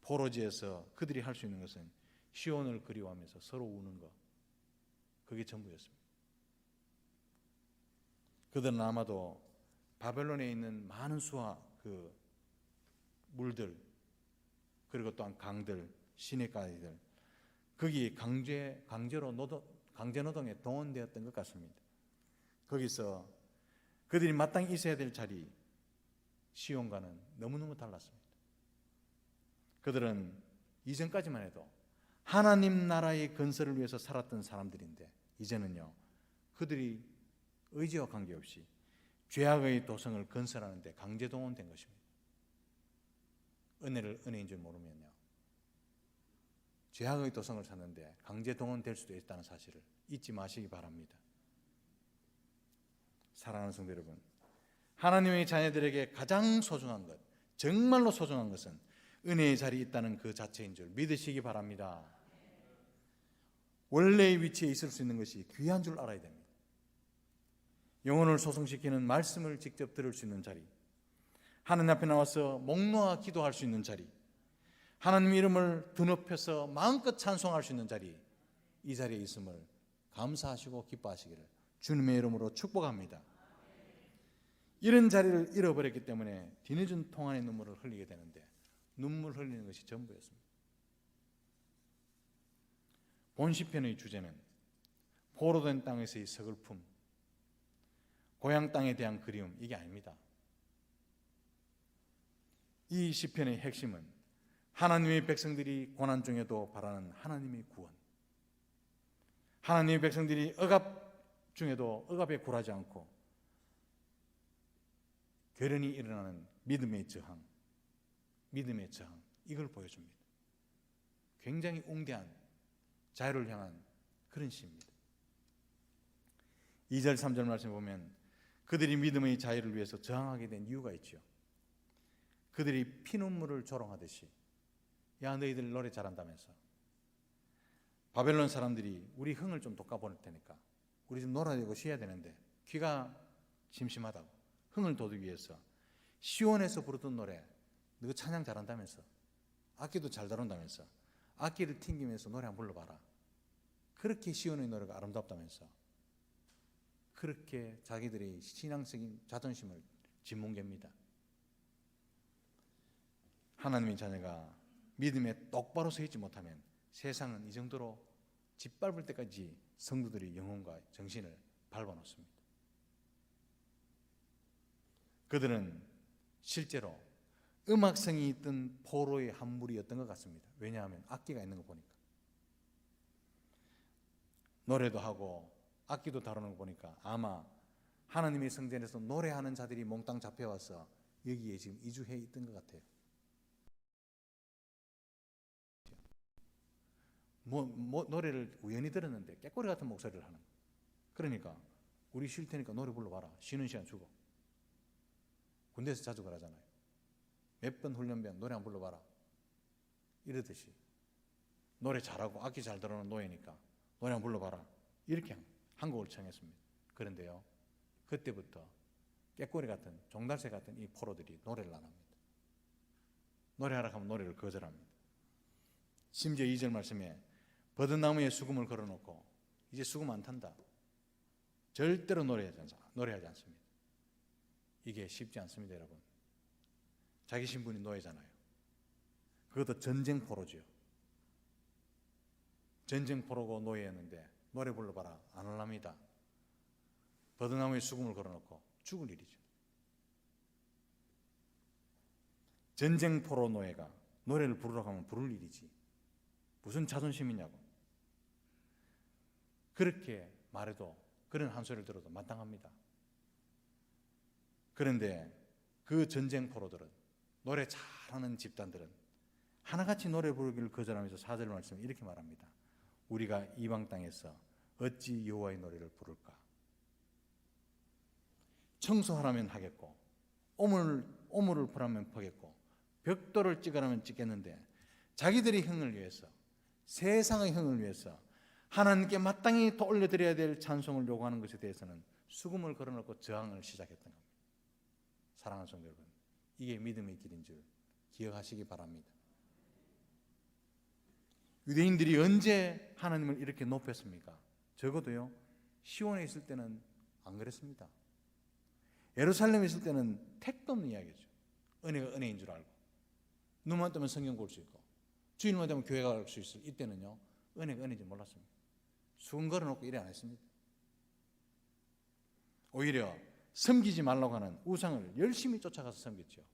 포로지에서 그들이 할 수 있는 것은 시온을 그리워하면서 서로 우는 것, 그게 전부였습니다. 그들은 아마도 바벨론에 있는 많은 수와 그 물들, 그리고 또한 강들, 시내가이들, 거기 강제 노동에 동원되었던 것 같습니다. 거기서 그들이 마땅히 있어야 될 자리, 시온과는 너무너무 달랐습니다. 그들은 이전까지만 해도 하나님 나라의 건설을 위해서 살았던 사람들인데, 이제는요, 그들이 의지와 관계없이 죄악의 도성을 건설하는 데 강제 동원된 것입니다. 은혜를 은혜인 줄 모르면요, 죄악의 도성을 찾는데 강제 동원될 수도 있다는 사실을 잊지 마시기 바랍니다. 사랑하는 성도 여러분, 하나님의 자녀들에게 가장 소중한 것, 정말로 소중한 것은 은혜의 자리에 있다는 그 자체인 줄 믿으시기 바랍니다. 원래의 위치에 있을 수 있는 것이 귀한 줄 알아야 됩니다. 영혼을 소성시키는 말씀을 직접 들을 수 있는 자리, 하나님 앞에 나와서 목 놓아 기도할 수 있는 자리, 하나님 이름을 드높여서 마음껏 찬송할 수 있는 자리, 이 자리에 있음을 감사하시고 기뻐하시기를 주님의 이름으로 축복합니다. 이런 자리를 잃어버렸기 때문에 뒤늦은 통한의 눈물을 흘리게 되는데, 눈물 흘리는 것이 전부였습니다. 본 시편의 주제는 포로된 땅에서의 서글픔, 고향 땅에 대한 그리움, 이게 아닙니다. 이 시편의 핵심은 하나님의 백성들이 고난 중에도 바라는 하나님의 구원, 하나님의 백성들이 억압 중에도 억압에 굴하지 않고 결연히 일어나는 믿음의 저항, 이걸 보여줍니다. 굉장히 웅대한 자유를 향한 그런 시입니다. 2절 3절 말씀 보면 그들이 믿음의 자유를 위해서 저항하게 된 이유가 있죠. 그들이 피눈물을 조롱하듯이, 야 너희들 노래 잘한다면서, 바벨론 사람들이 우리 흥을 좀 돋궈볼 테니까 우리 좀 놀아야 되고 쉬어야 되는데 귀가 심심하다고 흥을 돋우기 위해서 시온에서 부르던 노래, 너 찬양 잘한다면서, 악기도 잘 다룬다면서, 악기를 튕기면서 노래 한번 불러봐라. 그렇게 시온의 노래가 아름답다면서 그렇게 자기들의 신앙적인 자존심을 짓뭉갭니다. 하나님의 자녀가 믿음에 똑바로 서 있지 못하면 세상은 이 정도로 짓밟을 때까지 성도들의 영혼과 정신을 밟아놓습니다. 그들은 실제로 음악성이 있던 포로의 한 무리였던 것 같습니다. 왜냐하면 악기가 있는 거 보니까, 노래도 하고 악기도 다루는 거 보니까 아마 하나님의 성전에서 노래하는 자들이 몽땅 잡혀와서 여기에 지금 이주해 있던 것 같아요. 노래를 우연히 들었는데 깨꼬리 같은 목소리를 하는 거예요. 그러니까 우리 쉴 테니까 노래 불러봐라. 쉬는 시간 주고. 군대에서 자주 그러잖아요. 몇 번 훈련병 노래 한번 불러봐라. 이러듯이 노래 잘하고 악기 잘 다루는 노예니까 노래 한번 불러봐라. 이렇게 한국을 청했습니다. 그런데요, 그때부터 깨꼬리 같은 종달새 같은 이 포로들이 노래를 안 합니다. 노래하라 하면 노래를 거절합니다. 심지어 2절 말씀에 버드나무에 수금을 걸어놓고 이제 수금 안 탄다. 절대로 노래하지 않습니다. 이게 쉽지 않습니다, 여러분. 자기 신분이 노예잖아요. 그것도 전쟁 포로죠. 전쟁 포로고 노예였는데 노래 불러봐라 안 할랍니다. 버드나무에 수금을 걸어놓고 죽을 일이죠. 전쟁 포로 노예가 노래를 부르라고 하면 부를 일이지 무슨 자존심이냐고. 그렇게 말해도, 그런 한 소리를 들어도 마땅합니다. 그런데 그 전쟁 포로들은, 노래 잘하는 집단들은 하나같이 노래 부르기를 거절하면서 4절 말씀에 이렇게 말합니다. 우리가 이방 땅에서 어찌 여호와의 노래를 부를까. 청소하라면 하겠고, 오물 오물을 풀하면 퍼겠고 벽돌을 찍으라면 찍겠는데 자기들의 흥을 위해서, 세상의 흥을 위해서 하나님께 마땅히 더 올려드려야 될 찬송을 요구하는 것에 대해서는 수금을 걸어놓고 저항을 시작했던 겁니다. 사랑하는 성도 여러분, 이게 믿음의 길인 줄 기억하시기 바랍니다. 유대인들이 언제 하나님을 이렇게 높였습니까? 적어도요, 시온에 있을 때는 안 그랬습니다. 예루살렘에 있을 때는 택도 없는 이야기죠. 은혜가 은혜인 줄 알고, 눈만 뜨면 성경 볼 수 있고, 주일만 되면 교회 갈 수 있을 이때는요, 은혜가 은혜인지 몰랐습니다. 수금 걸어놓고 일을 안 했습니다. 오히려 섬기지 말라고 하는 우상을 열심히 쫓아가서 섬겼죠.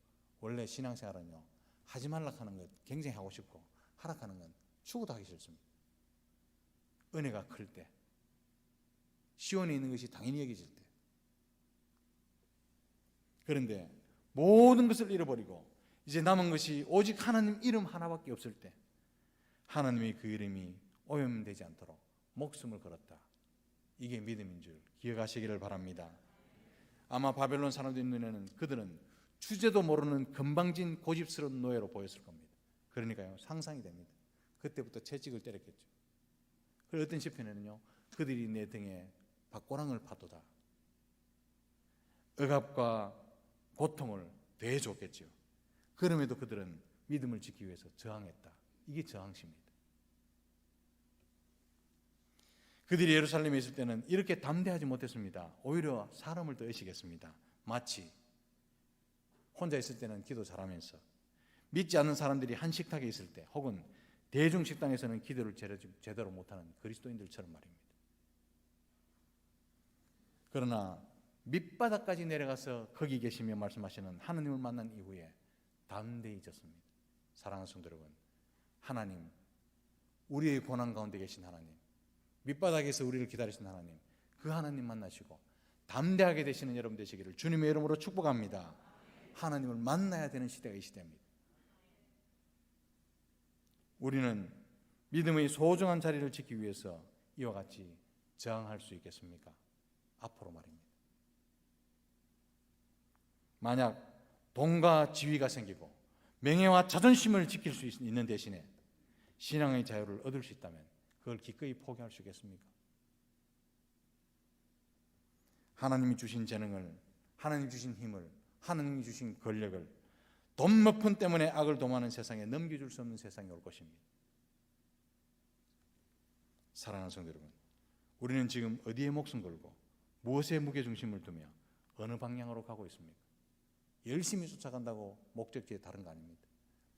원래 신앙생활은요, 하지 말라고 하는 것 굉장히 하고 싶고, 하락하는 건 추구도 하기 싫습니다. 은혜가 클 때, 시온에 있는 것이 당연히 여겨질 때. 그런데 모든 것을 잃어버리고 이제 남은 것이 오직 하나님 이름 하나밖에 없을 때, 하나님의 그 이름이 오염되지 않도록 목숨을 걸었다. 이게 믿음인 줄 기억하시기를 바랍니다. 아마 바벨론 사람들의 눈에는 그들은 주제도 모르는 건방진 고집스러운 노예로 보였을 겁니다. 그러니까요, 상상이 됩니다. 그때부터 채찍을 때렸겠죠. 그리고 어떤 시편에는요, 그들이 내 등에 박고랑을 파도다. 억압과 고통을 대해줬겠죠. 그럼에도 그들은 믿음을 지키기 위해서 저항했다. 이게 저항심입니다. 그들이 예루살렘에 있을 때는 이렇게 담대하지 못했습니다. 오히려 사람을 더 의식했습니다. 마치 혼자 있을 때는 기도 잘하면서 믿지 않는 사람들이 한 식탁에 있을 때, 혹은 대중식당에서는 기도를 제대로 못하는 그리스도인들처럼 말입니다. 그러나 밑바닥까지 내려가서 거기 계시며 말씀하시는 하나님을 만난 이후에 담대해졌습니다. 사랑하는 성도 여러분, 하나님, 우리의 고난 가운데 계신 하나님, 밑바닥에서 우리를 기다리신 하나님, 그 하나님 만나시고 담대하게 되시는 여러분 되시기를 주님의 이름으로 축복합니다. 하나님을 만나야 되는 시대가 이 시대입니다. 우리는 믿음의 소중한 자리를 지키기 위해서 이와 같이 저항할 수 있겠습니까? 앞으로 말입니다. 만약 돈과 지위가 생기고 명예와 자존심을 지킬 수 있는 대신에 신앙의 자유를 얻을 수 있다면 그걸 기꺼이 포기할 수 있겠습니까? 하나님이 주신 재능을, 하나님이 주신 힘을, 하나님이 주신 권력을 돈 몇 푼 때문에 악을 도모하는 세상에 넘겨줄 수 없는 세상이 올 것입니다. 사랑하는 성도 여러분, 우리는 지금 어디에 목숨 걸고 무엇에 무게중심을 두며 어느 방향으로 가고 있습니까? 열심히 쫓아간다고 목적지에 다른 거 아닙니다.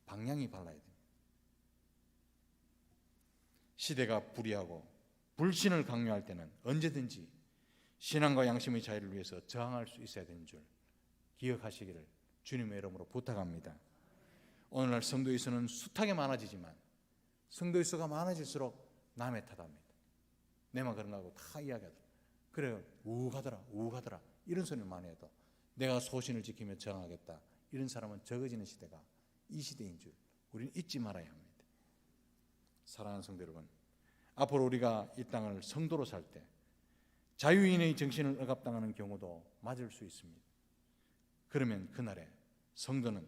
방향이 달라야 됩니다. 시대가 불의하고 불신을 강요할 때는 언제든지 신앙과 양심의 자유를 위해서 저항할 수 있어야 되는 줄 기억하시기를 주님의 이름으로 부탁합니다. 오늘날 성도의 수는 숱하게 많아지지만 성도의 수가 많아질수록 남의 탓합니다. 내만 그런가 하고 다 이야기하더라. 그래, 우욱하더라. 이런 소리를 많이 해도 내가 소신을 지키며 저항하겠다, 이런 사람은 적어지는 시대가 이 시대인 줄 우리는 잊지 말아야 합니다. 사랑하는 성도 여러분, 앞으로 우리가 이 땅을 성도로 살 때 자유인의 정신을 억압당하는 경우도 맞을 수 있습니다. 그러면 그날에 성도는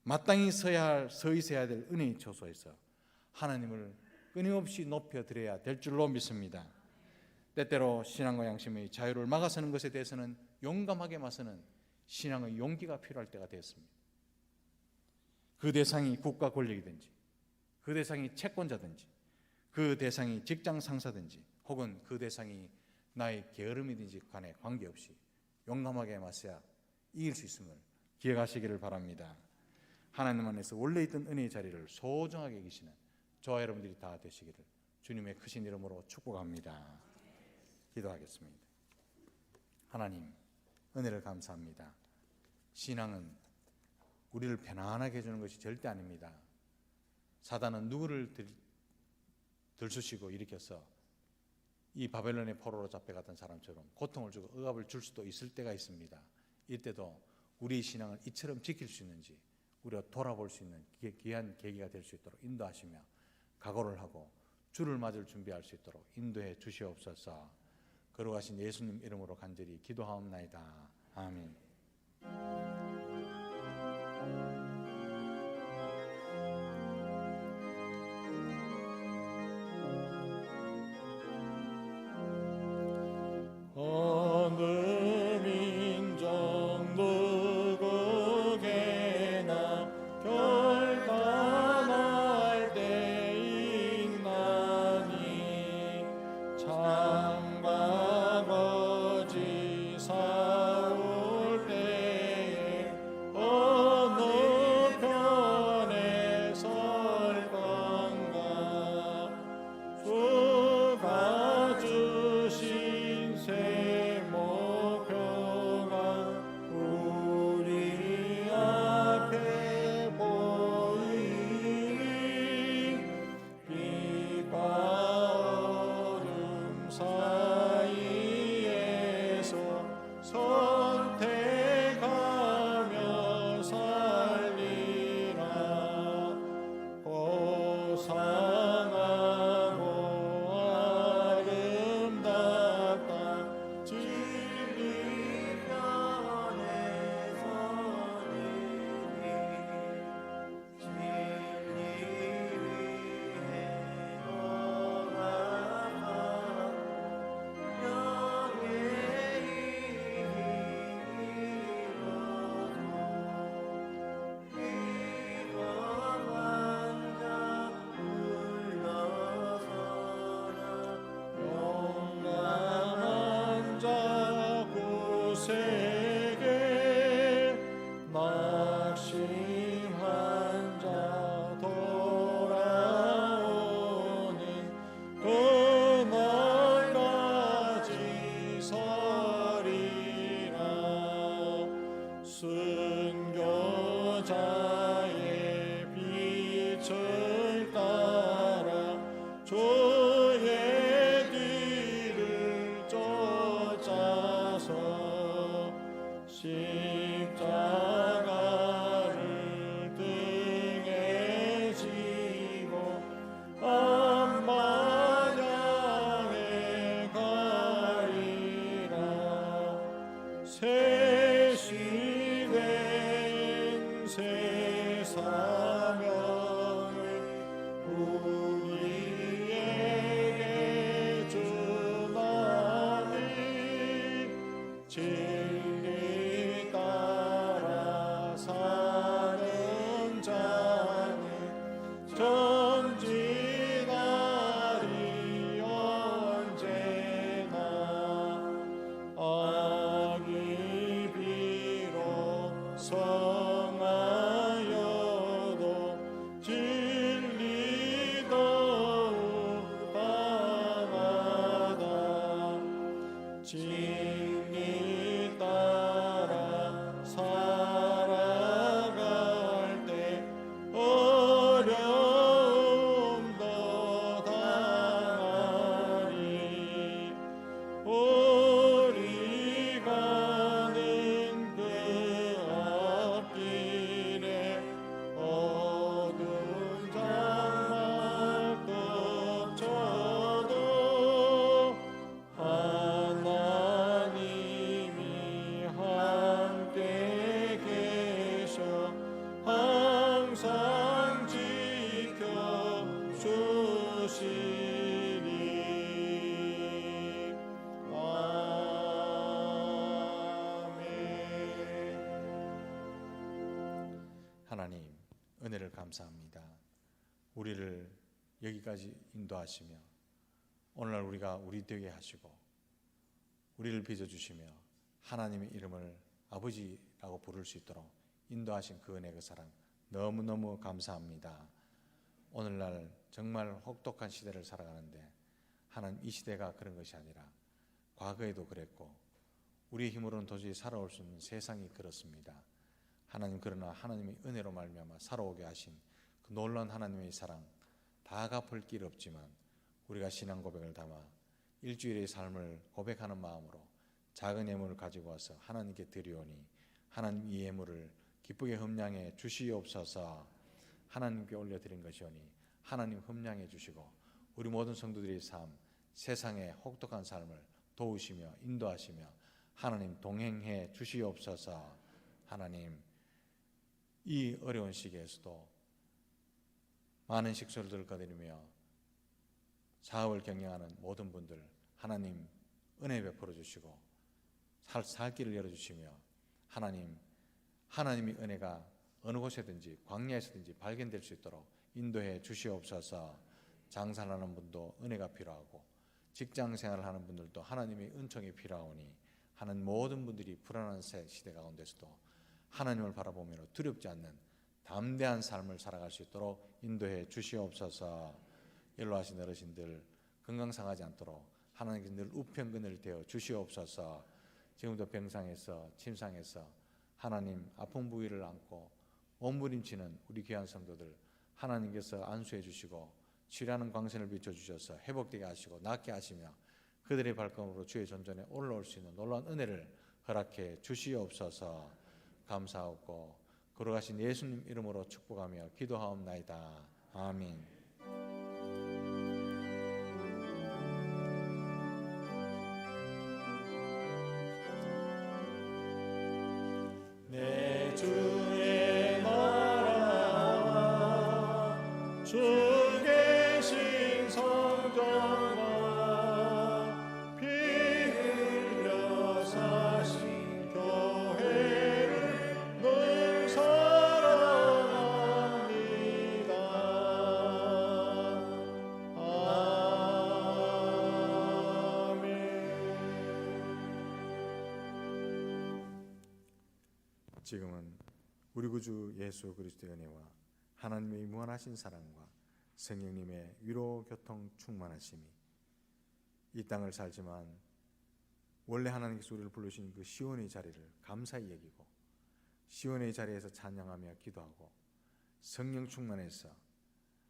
마땅히 서 있어야 될 은혜의 처소에서 하나님을 끊임없이 높여드려야 될 줄로 믿습니다. 때때로 신앙과 양심의 자유를 막아서는 것에 대해서는 용감하게 맞서는 신앙의 용기가 필요할 때가 되었습니다. 그 대상이 국가 권력이든지, 그 대상이 채권자든지, 그 대상이 직장 상사든지, 혹은 그 대상이 나의 게으름이든지 간에 관계없이 용감하게 맞서야 이길 수 있음을 기억하시기를 바랍니다. 하나님 안에서 원래 있던 은혜의 자리를 소중하게 여기시는 저와 여러분들이 다 되시기를 주님의 크신 이름으로 축복합니다. 기도하겠습니다. 하나님, 은혜를 감사합니다. 신앙은 우리를 편안하게 해주는 것이 절대 아닙니다. 사단은 누구를 들쑤시고 일으켜서 이 바벨론의 포로로 잡혀갔던 사람처럼 고통을 주고 억압을 줄 수도 있을 때가 있습니다. 이때도 우리의 신앙을 이처럼 지킬 수 있는지 우리가 돌아볼 수 있는 귀한 계기가 될 수 있도록 인도하시며 각오를 하고 주를 맞을 준비할 수 있도록 인도해 주시옵소서. 거룩하신 예수님 이름으로 간절히 기도하옵나이다. 아멘. 하나님 은혜를 감사합니다. 우리를 여기까지 인도하시며 오늘날 우리가 우리 되게 하시고 우리를 빚어주시며 하나님의 이름을 아버지라고 부를 수 있도록 인도하신 그 은혜 그 사랑 너무너무 감사합니다. 오늘날 정말 혹독한 시대를 살아가는데 하나님 이 시대가 그런 것이 아니라 과거에도 그랬고 우리의 힘으로는 도저히 살아올 수 없는 세상이 그렇습니다. 하나님 그러나 하나님의 은혜로 말미암아 살아오게 하신 그 놀라운 하나님의 사랑 다 갚을 길 없지만 우리가 신앙 고백을 담아 일주일의 삶을 고백하는 마음으로 작은 예물을 가지고 와서 하나님께 드리오니 하나님 이 예물을 기쁘게 흠량해 주시옵소서. 하나님께 올려드린 것이오니 하나님 흠량해 주시고 우리 모든 성도들의 삶 세상의 혹독한 삶을 도우시며 인도하시며 하나님 동행해 주시옵소서. 하나님 이 어려운 시기에서도 많은 식소를 거두며 사업을 경영하는 모든 분들 하나님 은혜 베풀어 주시고 살 길을 열어주시며 하나님의 은혜가 어느 곳에든지 광야에서든지 발견될 수 있도록 인도해 주시옵소서. 장사하는 분도 은혜가 필요하고 직장 생활을 하는 분들도 하나님의 은총이 필요하오니 하는 모든 분들이 불안한 시대 가운데서도 하나님을 바라보며 두렵지 않는 담대한 삶을 살아갈 수 있도록 인도해 주시옵소서. 연로하신 어르신들 건강 상하지 않도록 하나님께 늘 우편근을 되어 주시옵소서. 지금도 병상에서 침상에서 하나님 아픈 부위를 안고 몸부림치는 우리 귀한 성도들 하나님께서 안수해 주시고 치료하는 광선을 비춰주셔서 회복되게 하시고 낫게 하시며 그들의 발걸음으로 주의 전전에 올라올 수 있는 놀라운 은혜를 허락해 주시옵소서. 감사하고 걸어가신 예수님 이름으로 축복하며 기도하옵나이다. 아멘. 내 주의 나라 주 계신 성전아 피 흘려 사신 교회를 늘 사랑합니다. 지금은 우리 구주 예수 그리스도의 은혜와 하나님의 무한하신 사랑과 성령님의 위로 교통 충만하심이 이 땅을 살지만 원래 하나님께서 우리를 부르신 그 시온의 자리를 감사히 여기고 시온의 자리에서 찬양하며 기도하고 성령 충만해서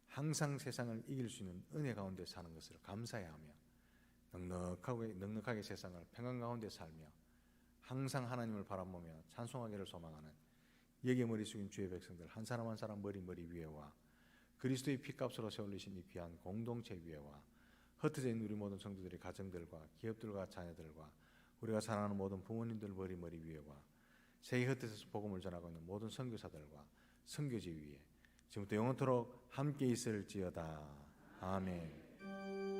항상 세상을 이길 수 있는 은혜 가운데 사는 것을 감사해하며 넉넉하게 세상을 평안 가운데 살며 항상 하나님을 바라보며 찬송하기를 소망하는 여기에 머리 숙인 주의 백성들 한 사람 한 사람 머리 위에와 그리스도의 피값으로 세울리신 이 귀한 공동체 위에와 흩어져 있는 우리 모든 성도들의 가정들과 기업들과 자녀들과 우리가 사랑하는 모든 부모님들 머리 위에와 세계 흩어져서 복음을 전하고 있는 모든 선교사들과 선교지 위에 지금부터 영원토록 함께 있을지어다. 아멘.